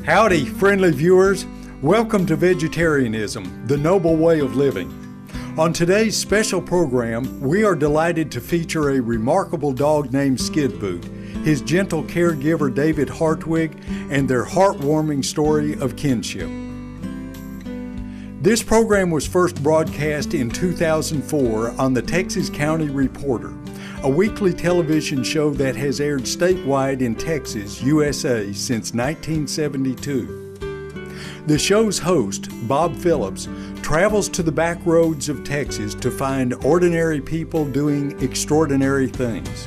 Howdy, friendly viewers. Welcome to Vegetarianism, the noble way of living. On today's special program, we are delighted to feature a remarkable dog named Skidboot, his gentle caregiver David Hartwig, and their heartwarming story of kinship. This program was first broadcast in 2004 on the Texas County Reporter, a weekly television show that has aired statewide in Texas, USA since 1972. The show's host, Bob Phillips, travels to the back roads of Texas to find ordinary people doing extraordinary things.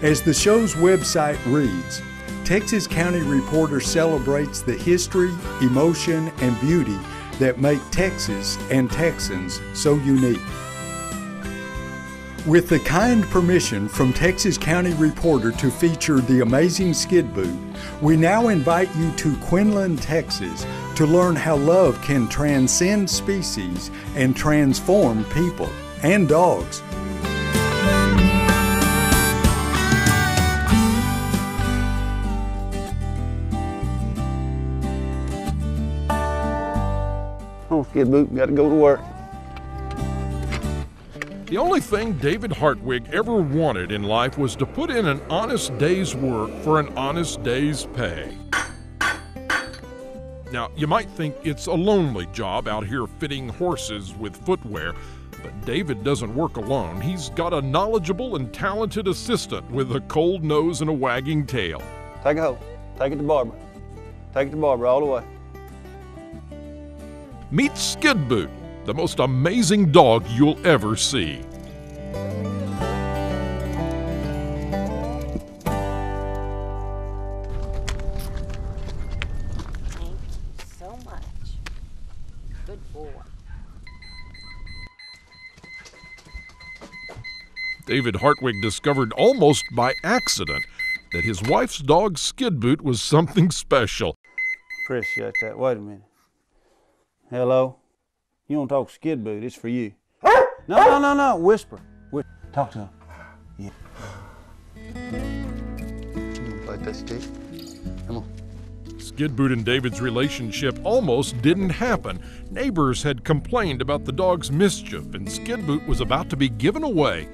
As the show's website reads, Texas County Reporter celebrates the history, emotion, and beauty that make Texas and Texans so unique. With the kind permission from Texas County Reporter to feature the amazing Skidboot, we now invite you to Quinlan, Texas, to learn how love can transcend species and transform people and dogs. Oh, Skidboot, got to go to work. The only thing David Hartwig ever wanted in life was to put in an honest day's work for an honest day's pay. Now, you might think it's a lonely job out here fitting horses with footwear, but David doesn't work alone. He's got a knowledgeable and talented assistant with a cold nose and a wagging tail. Take it home. Take it to Barbara. Take it to Barbara all the way. Meet Skidboot, the most amazing dog you'll ever see. Thank you so much. Good boy. David Hartwig discovered almost by accident that his wife's dog Skidboot was something special. Appreciate that. Wait a minute. Hello? You want to talk to Skidboot? It's for you. No. Whisper. Talk to him. Yeah. You want to play that stick? Come on. Skidboot and David's relationship almost didn't happen. Neighbors had complained about the dog's mischief, and Skidboot was about to be given away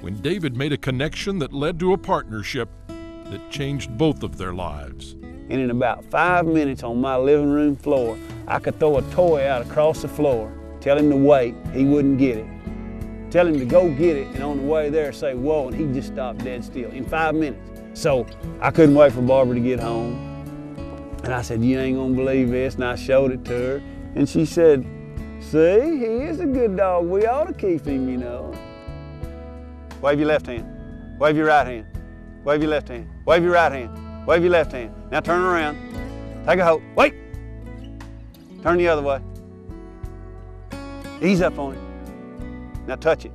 when David made a connection that led to a partnership that changed both of their lives. And in about 5 minutes on my living room floor, I could throw a toy out across the floor, tell him to wait, he wouldn't get it. Tell him to go get it, and on the way there say, whoa, and he just stopped dead still in 5 minutes. So I couldn't wait for Barbara to get home. And I said, you ain't gonna believe this, and I showed it to her. And she said, see, he is a good dog, we ought to keep him, you know. Wave your left hand, wave your right hand, wave your left hand, wave your right hand. Wave your left hand. Now turn around. Take a hold. Wait. Turn the other way. Ease up on it. Now touch it.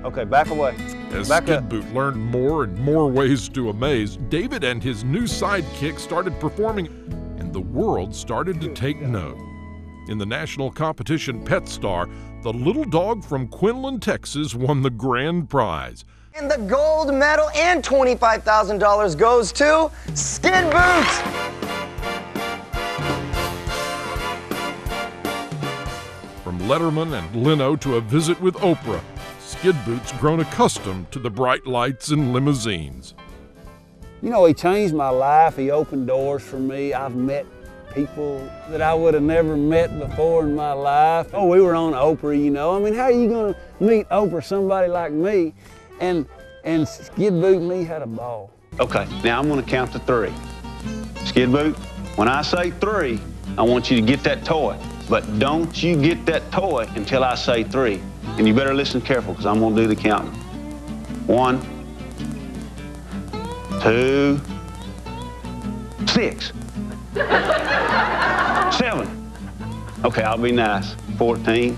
Okay, back away. As Back up. Skidboot learned more and more ways to amaze, David and his new sidekick started performing, and the world started to take note. In the national competition Pet Star, the little dog from Quinlan, Texas won the grand prize. And the gold medal and $25,000 goes to Skidboot! From Letterman and Leno to a visit with Oprah, Skidboot's grown accustomed to the bright lights and limousines. You know, he changed my life. He opened doors for me. I've met people that I would have never met before in my life. Oh, we were on Oprah, you know. I mean, how are you going to meet Oprah, somebody like me? And Skidboot and me had a ball. Okay, now I'm gonna count to 3. Skidboot, when I say 3, I want you to get that toy. But don't you get that toy until I say 3. And you better listen careful, because I'm gonna do the counting. 1, 2, 6, 7. Okay, I'll be nice. 14,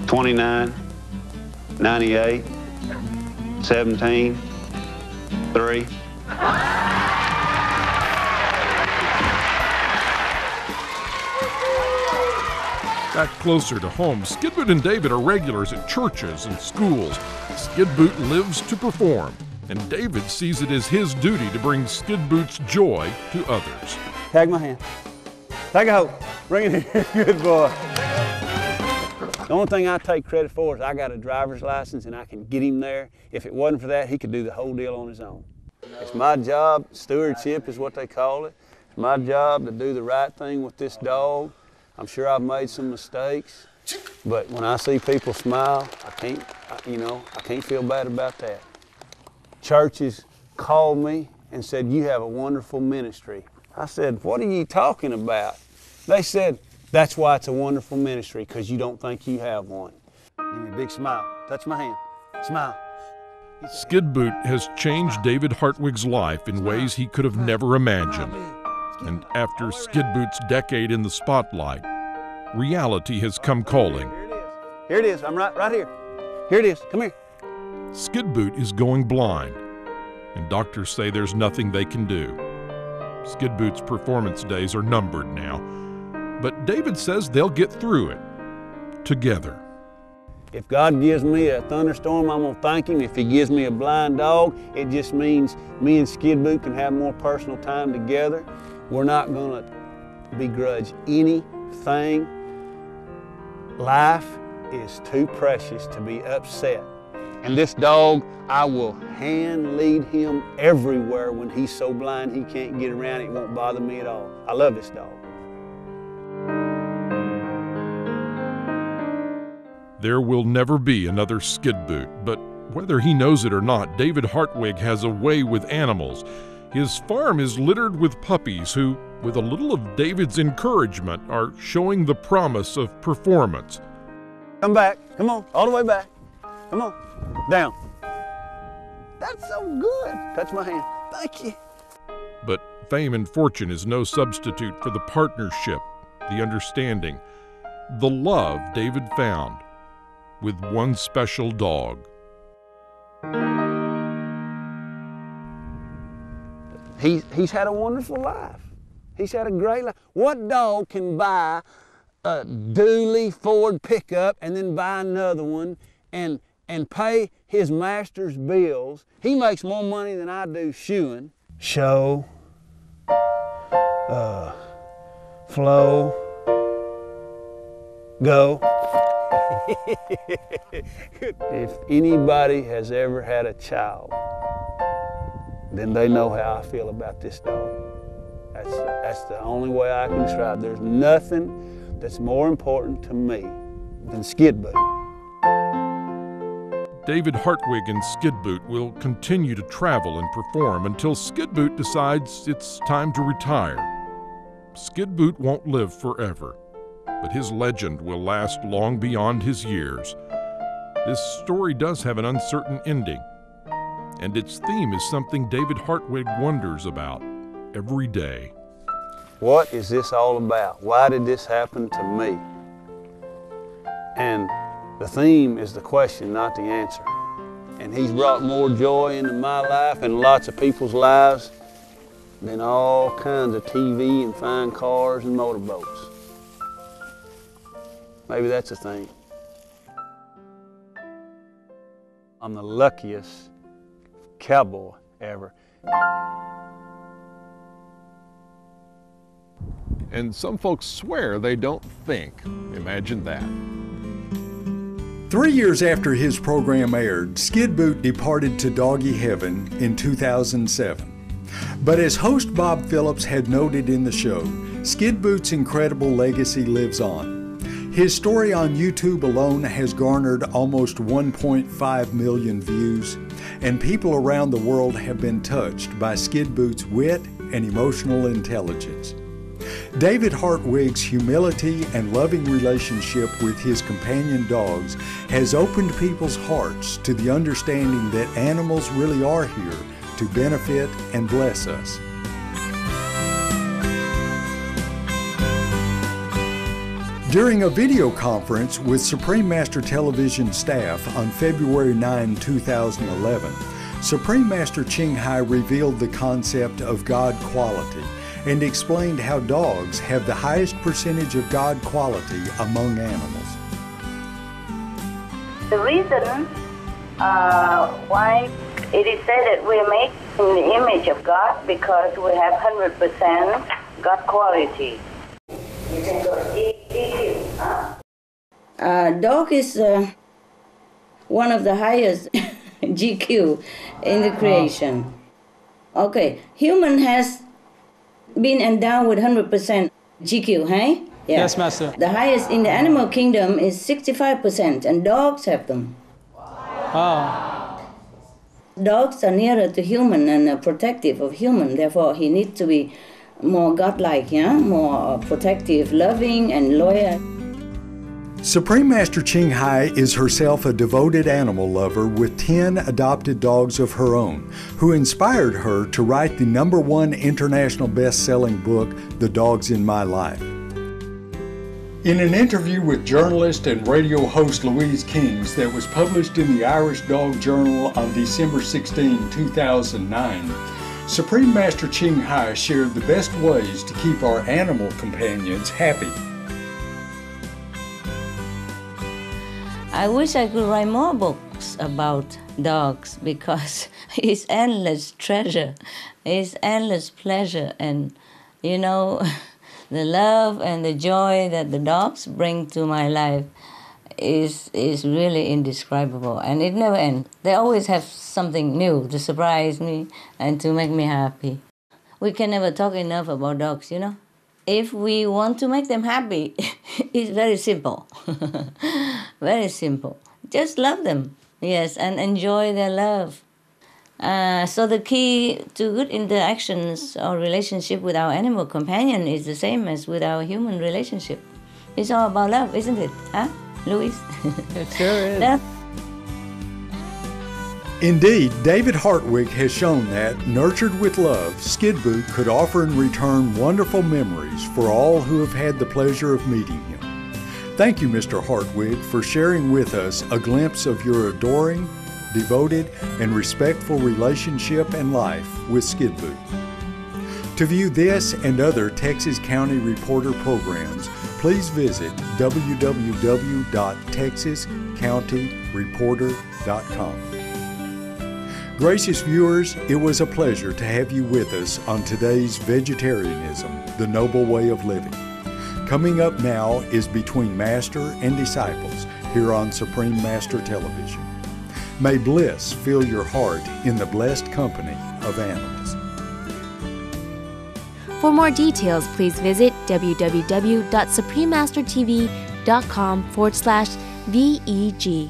29, 98, 17, 3. Back closer to home, Skidboot and David are regulars at churches and schools. Skidboot lives to perform. and David sees it as his duty to bring Skid Boot's joy to others. Tag my hand. Take a hold. Bring it here. Good boy. The only thing I take credit for is I got a driver's license and I can get him there. If it wasn't for that, he could do the whole deal on his own. It's my job, stewardship is what they call it. It's my job to do the right thing with this dog. I'm sure I've made some mistakes, but when I see people smile, I can't feel bad about that. Churches called me and said, "You have a wonderful ministry." I said, "What are you talking about?" They said, "That's why it's a wonderful ministry, because you don't think you have one." Give me a big smile. Touch my hand. Smile. Skid Boot has changed David Hartwig's life in ways he could have never imagined. And after Skid Boot's decade in the spotlight, reality has come calling. Here it is. I'm right here. Here it is. Come here. Skid Boot is going blind, and doctors say there's nothing they can do. Skid Boot's performance days are numbered now, but David says they'll get through it together. If God gives me a thunderstorm, I'm gonna thank Him. If He gives me a blind dog, it just means me and Skid Boot can have more personal time together. We're not gonna begrudge anything. Life is too precious to be upset. And this dog, I will hand lead him everywhere when he's so blind he can't get around. It won't bother me at all. I love this dog. There will never be another Skid Boot, but whether he knows it or not, David Hartwig has a way with animals. His farm is littered with puppies who, with a little of David's encouragement, are showing the promise of performance. Come back. Come on. All the way back. Come on. Down. That's so good. Touch my hand. Thank you. But fame and fortune is no substitute for the partnership, the understanding, the love David found with one special dog. He's had a wonderful life. He's had a great life. What dog can buy a dually Ford pickup and then buy another one and pay his master's bills? He makes more money than I do shoeing. Show, flow, go. If anybody has ever had a child, then they know how I feel about this dog. That's the only way I can describe it. There's nothing that's more important to me than Skid Boot. David Hartwig and Skid Boot will continue to travel and perform until Skid Boot decides it's time to retire. Skid Boot won't live forever, but his legend will last long beyond his years. This story does have an uncertain ending, and its theme is something David Hartwig wonders about every day. What is this all about? Why did this happen to me? And the theme is the question, not the answer. And he's brought more joy into my life and lots of people's lives than all kinds of TV and fine cars and motorboats. Maybe that's a thing. I'm the luckiest cowboy ever. And some folks swear they don't think. Imagine that. 3 years after his program aired, Skid Boot departed to doggy heaven in 2007. But as host Bob Phillips had noted in the show, Skid Boot's incredible legacy lives on. His story on YouTube alone has garnered almost 1.5 million views, and people around the world have been touched by Skid Boot's wit and emotional intelligence. David Hartwig's humility and loving relationship with his companion dogs has opened people's hearts to the understanding that animals really are here to benefit and bless us. During a video conference with Supreme Master Television staff on February 9, 2011, Supreme Master Ching Hai revealed the concept of God quality and explained how dogs have the highest percentage of God quality among animals. The reason why It is said that we are made in the image of God because we have 100% God quality. You can go GQ, huh? Dog is one of the highest GQ in the creation. Okay, human has been endowed with 100% GQ, hey? Yeah. Yes, Master. The highest in the animal kingdom is 65%, and dogs have them. Wow. Dogs are nearer to human and protective of human, therefore he needs to be more godlike, yeah? More protective, loving, and loyal. Supreme Master Ching Hai is herself a devoted animal lover with 10 adopted dogs of her own, who inspired her to write the #1 international best-selling book, The Dogs in My Life. In an interview with journalist and radio host Louise Kings that was published in the Irish Dog Journal on December 16, 2009, Supreme Master Ching Hai shared the best ways to keep our animal companions happy. I wish I could write more books about dogs because it's endless treasure, it's endless pleasure, and you know, the love and the joy that the dogs bring to my life is really indescribable, and it never ends. They always have something new to surprise me and to make me happy. We can never talk enough about dogs, you know. If we want to make them happy, it's very simple. Very simple. Just love them, yes, and enjoy their love. So the key to good interactions or relationship with our animal companion is the same as with our human relationship. It's all about love, isn't it? Huh, Louis? It sure is. Indeed, David Hartwig has shown that, nurtured with love, Skidboot could offer in return wonderful memories for all who have had the pleasure of meeting him. Thank you, Mr. Hartwig, for sharing with us a glimpse of your adoring, devoted, and respectful relationship and life with Skidboot. To view this and other Texas County Reporter programs, please visit www.texascountyreporter.com. Gracious viewers, it was a pleasure to have you with us on today's Vegetarianism, the Noble Way of Living. Coming up now is Between Master and Disciples here on Supreme Master Television. May bliss fill your heart in the blessed company of animals. For more details, please visit www.suprememastertv.com/VEG.